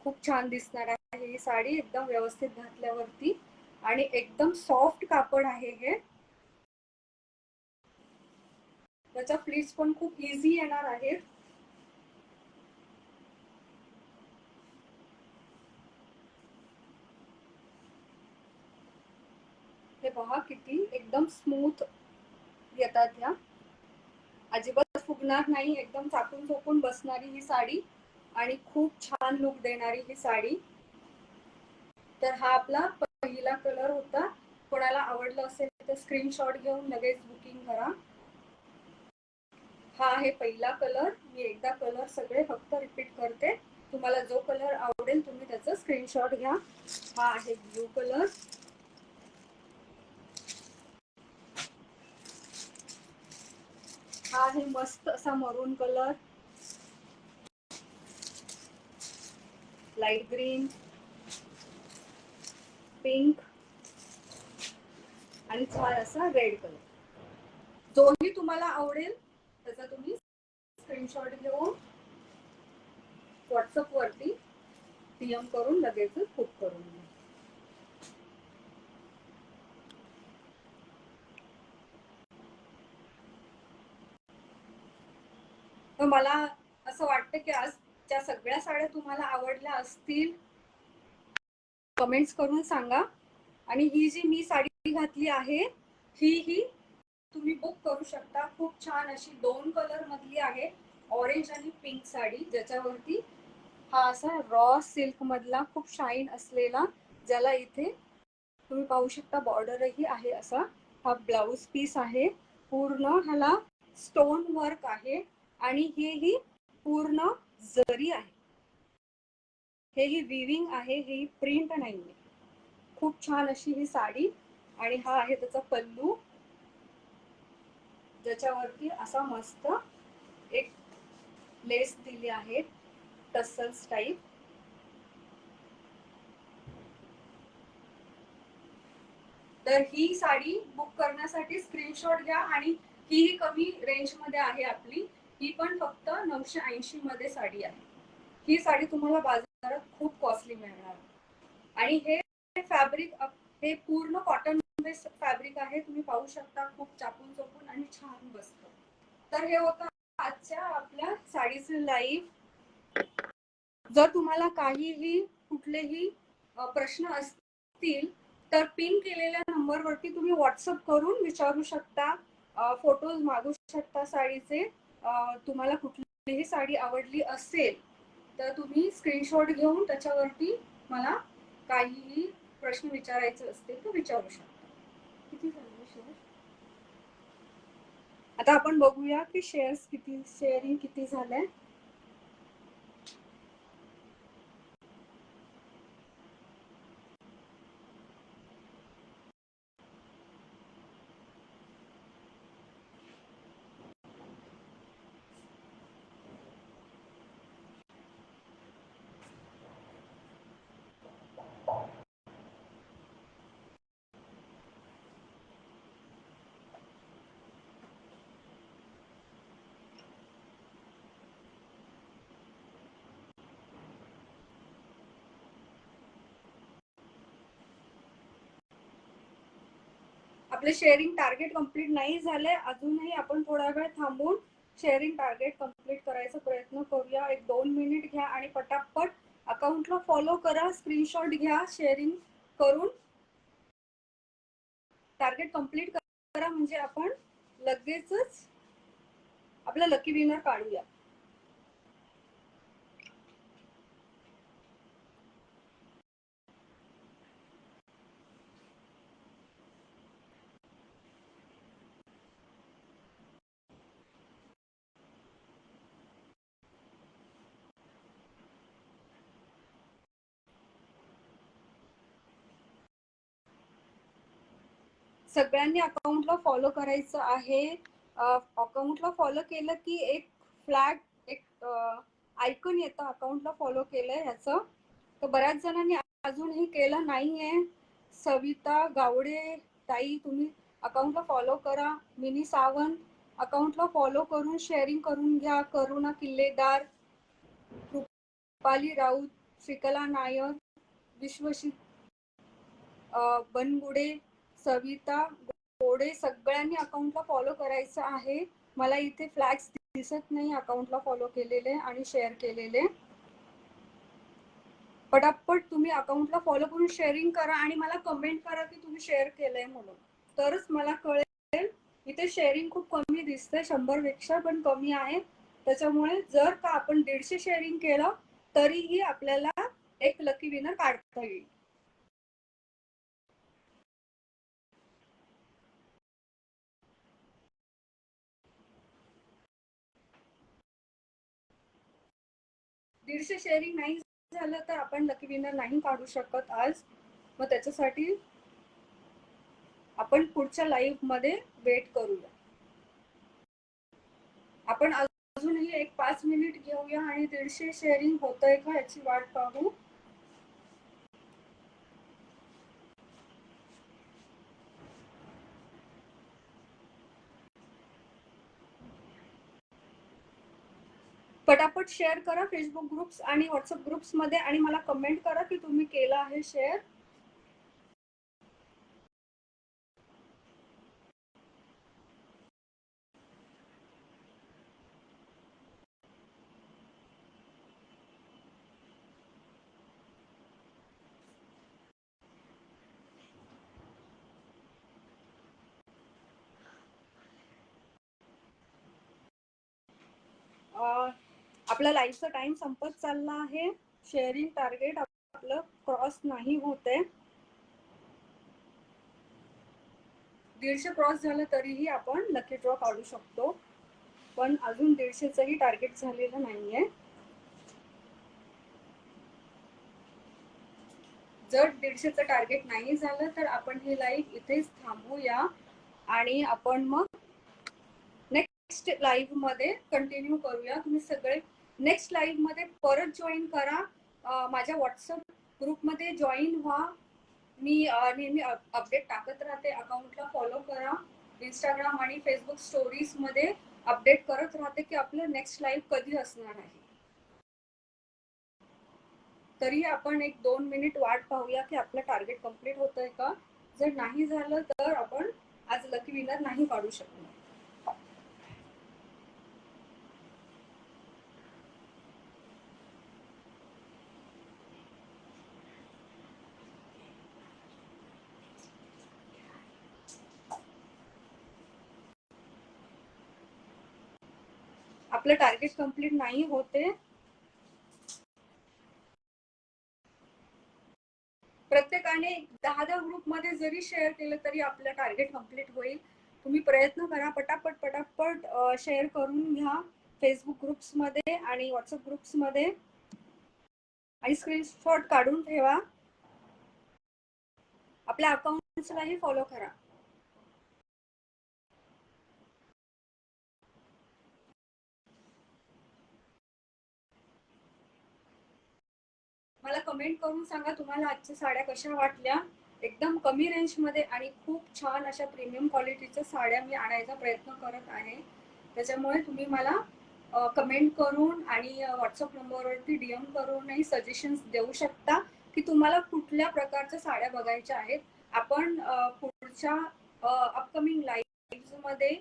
खूप छान दिसणार आहे ही साडी एकदम व्यवस्थित घातल्यावरती, आणि एकदम सॉफ्ट कापड आहे हे. त्याच्या प्लीट्स पण खूप इझी येणार आहेत. हे पहा किती एकदम स्मूथ येतात ह्या, अजिबात फुगणार नाही, एकदम चापून चोपून बसणारी ही साडी आणि खूप छान लुक देणारी ही साडी. तर हा आपला पहिला कलर होता. कोणाला आवडलं असेल तर स्क्रीनशॉट घेऊन लगेच बुकिंग करा. हा आहे पहिला कलर. मी एकदा कलर सगळे फक्त रिपीट करते, तुम्हाला जो कलर आवडेल तुम्ही त्याचा स्क्रीनशॉट घ्या. हा आहे ब्लू कलर. हा आहे मस्त असा मरून कलर, लाईट ग्रीन, पिंक आणि छान असा रेड कलर. जोही तुम्हाला आवडेल त्याचा तुम्ही स्क्रीनशॉट घेऊन व्हॉट्सअप वरती डीएम करून लगेच बुक करून घ्या. तर मला असं वाटतं की आजच्या सगळ्या साड्या तुम्हाला आवडल्या असतील. कमेंट्स करून सांगा. आणि ही जी मी साडी घातली आहे ही तुम्ही बुक करू शकता. खूप छान अशी 2 कलर मधली आहे, ऑरेंज आणि पिंक साडी, ज्याच्यावरती हा असा रॉ सिल्क मधला खूप शाईन असलेला, ज्याला इथे तुम्ही पाहू शकता बॉर्डरही आहे असा, हा ब्लाउज पीस आहे. पूर्ण ह्याला स्टोन वर्क आहे आणि हेही पूर्ण जरी आहे. हेही विविंग आहे, हे प्रिंट नाहीये. खूप छान अशी ही साडी. आणि हा आहे त्याचा पल्लू, ज्याच्यावरती असा मस्त एक लेस दिली आहे टसल्स टाईप. तर ही साडी बुक करण्यासाठी स्क्रीनशॉट घ्या. आणि ही कमी रेंज मध्ये आहे आपली, ही पण फक्त 980 मध्ये साडी आहे. ही साडी तुम्हाला बाजारात खूप कॉस्टली मिळणार. आणि हे फॅब्रिक हे पूर्ण कॉटन बेस्ड फॅब्रिक आहे, तुम्ही पाहू शकता, खूप चापून चोपून आणि छान बसतं. तर हे होतं आजच्या आपल्या साडीचे लाईव्ह. जर तुम्हाला काहीही कुठलेही प्रश्न असतील तर पिन केलेल्या नंबरवरती तुम्ही व्हॉट्सअप करून विचारू शकता, फोटोज मागू शकता साडीचे. तुम्हाला कुठलीही साडी आवडली असेल तर तुम्ही स्क्रीनशॉट घेऊन त्याच्यावरती मला काहीही प्रश्न विचारायचे असतील तर विचारू शकता. किती झाले शेअर? आता आपण बघूया की शेअरिंग किती झालंय. आपले शेअरिंग टार्गेट कंप्लीट नाही झाले अजूनही, आपण थोडा वेळ थांबून शेअरिंग टार्गेट कंप्लीट करायचा प्रयत्न करूया. 1-2 मिनिट घ्या आणि पटापट अकाउंटला फॉलो करा, स्क्रीनशॉट घ्या शेअरिंग करून. टार्गेट कंप्लीट करा म्हणजे आपण लगेचच आपला लकी विनर काढूया. सगळ्यांनी अकाउंटला फॉलो करायचं आहे. अकाउंटला फॉलो केलं की एक फ्लॅग, एक आयकॉन येतं अकाउंटला फॉलो केलंय ह्याचं. तर बऱ्याच जणांनी अजूनही केलं नाहीये. सविता गावडे ताई, तुम्ही अकाउंटला फॉलो करा. मिनी सावंत अकाउंटला फॉलो करून शेअरिंग करून घ्या. करुणा किल्लेदार, रुपाली राऊत, श्रीकला नायर, विश्वशी बनगुडे, सविता गोडे, सगळ्यांनी अकाउंटला फॉलो करायचं आहे. मला इथे फ्लॅग्स दिसत नाही अकाउंटला फॉलो केलेले आणि शेअर केलेले. पटापट तुम्ही अकाउंटला फॉलो करून शेअरिंग करा आणि मला कमेंट करा की तुम्ही शेअर केलंय म्हणून, तरच मला कळेल. इथे शेअरिंग खूप कमी दिसतंय, 100 पेक्षा पण कमी आहे. त्याच्यामुळे जर का आपण 150 शेअरिंग केलं तरीही आपल्याला एक लकी विनर काढता येईल. दीडशे शेअरिंग नाही झालं तर आपण लकी विनर नाही काढू शकत आज. मग त्याच्यासाठी आपण पुढच्या लाईव्ह मध्ये वेट करूया. आपण अजूनही एक 5 मिनिट घेऊया आणि 150 शेअरिंग होतंय का याची वाट पाहू. पटापट शेअर करा फेसबुक ग्रुप्स आणि व्हॉट्सअप ग्रुप्स मध्ये आणि मला कमेंट करा की तुम्ही केलं आहे शेअर. आपला लाईव्हचा टाइम संपत चालला आहे. शेअरिंग टार्गेट आपलं क्रॉस नाही होते. 150 क्रॉस झालं तरीही आपण लकी ड्रॉ काढू शकतो, पण अजून 150चंही टार्गेट झालेलं नाहीये. जर 150चं टार्गेट नाही झालं तर आपण ही लाईव्ह इथेच थांबूया आणि आपण मग नेक्स्ट लाईव्ह मध्ये कंटिन्यू करूया. तुम्ही सगळे नेक्स्ट लाईव्ह मध्ये परत जॉईन करा. माझ्या व्हॉट्सअप ग्रुपमध्ये जॉईन व्हा. मी नेहमी अपडेट टाकत राहते. अकाउंटला फॉलो करा. इंस्टाग्राम आणि फेसबुक स्टोरीज मध्ये अपडेट करत राहते की आपलं नेक्स्ट लाईव्ह कधी असणार आहे. तरी आपण एक 2 मिनिट वाट पाहूया की आपलं टार्गेट कंप्लीट होतंय का. जर नाही झालं तर आपण आज लकी विनर नाही काढू शकणार. आपलं टार्गेट कंप्लीट नाही होते. प्रत्येकाने 10-10 ग्रुप मध्ये जरी शेअर केलं तरी आपलं टार्गेट कंप्लीट होईल. तुम्ही प्रयत्न करा. पटापट पटापट शेअर करून घ्या फेसबुक ग्रुप्स मध्ये आणि व्हॉट्सअप ग्रुप्स मध्ये आणि स्क्रीनशॉट काढून ठेवा. आपल्या अकाउंट्सलाही फॉलो करा. मला कमेंट करून सांगा तुम्हाला आजच्या साड्या कशा वाटल्या. एकदम कमी रेंज मध्ये आणि खूप छान अशा प्रीमियम क्वालिटीच्या साड्या मी आणायचा प्रयत्न करत आहे. त्याच्यामुळे तुम्ही मला कमेंट करून आणि व्हॉट्सअप नंबरवरती डीएम करूनही सजेशन्स देऊ शकता की तुम्हाला कुठल्या प्रकारच्या साड्या बघायच्या आहेत. आपण पुढच्या अपकमिंग लाईव्ह मध्ये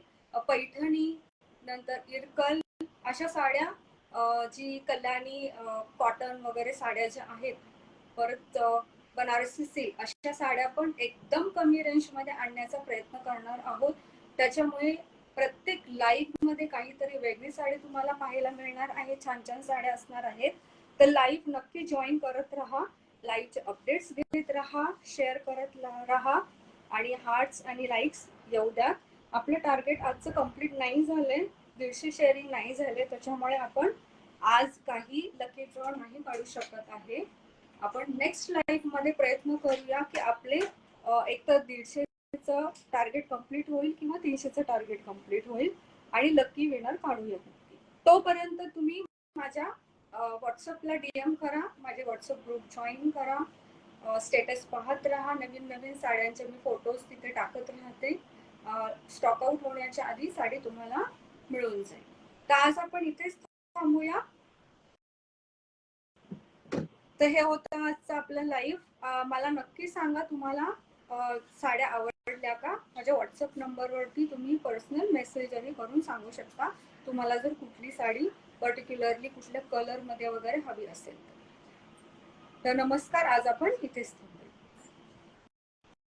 पैठणी, नंतर इरकल अशा साड्या, जी कल्याणी कॉटन वगैरे साड्या ज्या आहेत, परत बनारसी सिल्क अशा साड्या पण एकदम कमी रेंजमध्ये आणण्याचा प्रयत्न करणार आहोत. त्याच्यामुळे प्रत्येक लाईव्ह मध्ये काहीतरी वेगळी साडी तुम्हाला पाहायला मिळणार आहे. छान छान साड्या असणार आहेत. तर लाईव्ह नक्की जॉईन करत राहा, लाईव्हचे अपडेट्स घेत राहा, शेअर करत राहा आणि हार्ट्स आणि लाईक्स येऊ द्या. आपलं टार्गेट आजचं कम्प्लीट नाही झालंय, 150 शेअरिंग नाही झाले, त्याच्यामुळे आपण आज काही लकी ड्रॉ नाही काढू शकत आहे. आपण नेक्स्ट लाईव्ह मध्ये प्रयत्न करूया की आपले एकतर 150चं टार्गेट कम्प्लीट होईल किंवा 300चं टार्गेट कम्प्लीट होईल आणि लकी विनर काढूया. तोपर्यंत तुम्ही माझ्या व्हॉट्सअपला DM करा, माझे व्हॉट्सअप ग्रुप जॉईन करा, स्टेटस पाहत राहा. नवीन नवीन साड्यांचे मी फोटोज तिथे टाकत राहते. स्टॉक आउट होण्याच्या आधी साडी तुम्हाला मिळून जाईल. तर आज आपण इथेच थांबूया. तर हे होतं आजचं आपलं लाईव्ह. मला नक्की सांगा तुम्हाला साड्या आवडल्या का. माझ्या व्हॉट्सअप नंबरवरती तुम्ही पर्सनल मेसेजही करून सांगू शकता तुम्हाला जर कुठली साडी पर्टिक्युलरली कुठल्या कलर मध्ये वगैरे हवी असेल तर. नमस्कार, आज आपण इथेच थांबू.